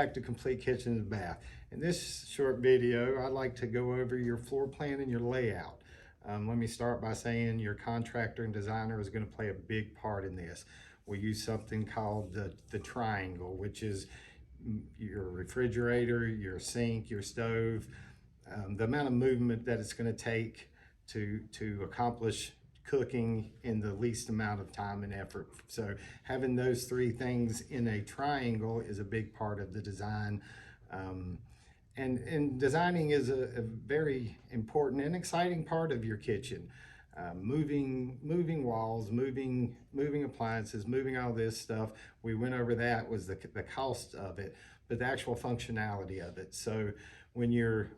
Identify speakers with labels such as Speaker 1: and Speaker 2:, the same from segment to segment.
Speaker 1: back to Complete Kitchen and Bath. In this short video, I'd like to go over your floor plan and your layout. Let me start by saying your contractor and designer is going to play a big part in this. We use something called the triangle, which is your refrigerator, your sink, your stove, the amount of movement that it's going to take to accomplish cooking in the least amount of time and effort. So having those three things in a triangle is a big part of the design. And designing is a very important and exciting part of your kitchen. Moving walls, moving appliances, moving all this stuff. We went over that was the cost of it, but the actual functionality of it. So when you're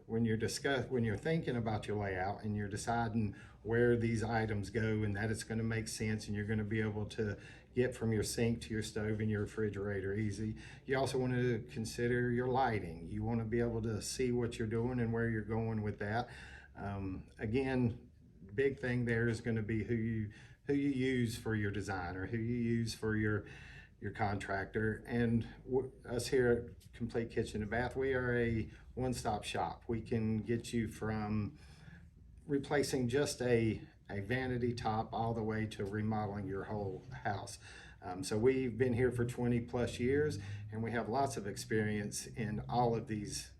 Speaker 1: thinking about your layout and you're deciding where these items go and that it's going to make sense and you're going to be able to get from your sink to your stove and your refrigerator easy, you also want to consider your lighting. You want to be able to see what you're doing and where you're going with that. Again, big thing there is going to be who you use for your design or who you use for your contractor. And us here at Complete Kitchen and Bath, we are a one-stop shop. We can get you from replacing just a vanity top all the way to remodeling your whole house. So we've been here for 20 plus years and we have lots of experience in all of these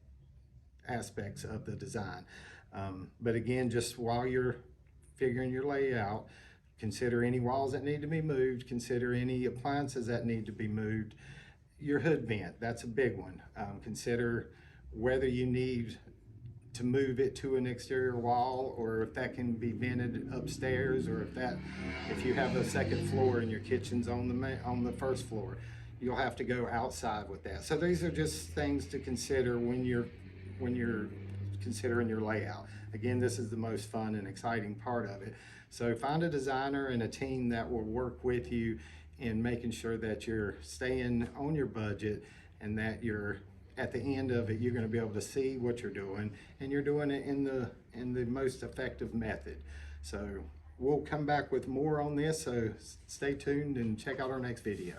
Speaker 1: aspects of the design. But again, just while you're figuring your layout, consider any walls that need to be moved, consider any appliances that need to be moved. Your hood vent, that's a big one. Consider whether you need to move it to an exterior wall or if that can be vented upstairs, or if you have a second floor and your kitchen's on the first floor, you'll have to go outside with that. So these are just things to consider when you're considering your layout. Again, this is the most fun and exciting part of it. So find a designer and a team that will work with you in making sure that you're staying on your budget and that you're at the end of it, you're going to be able to see what you're doing and you're doing it in the most effective method. So we'll come back with more on this, so stay tuned and check out our next video.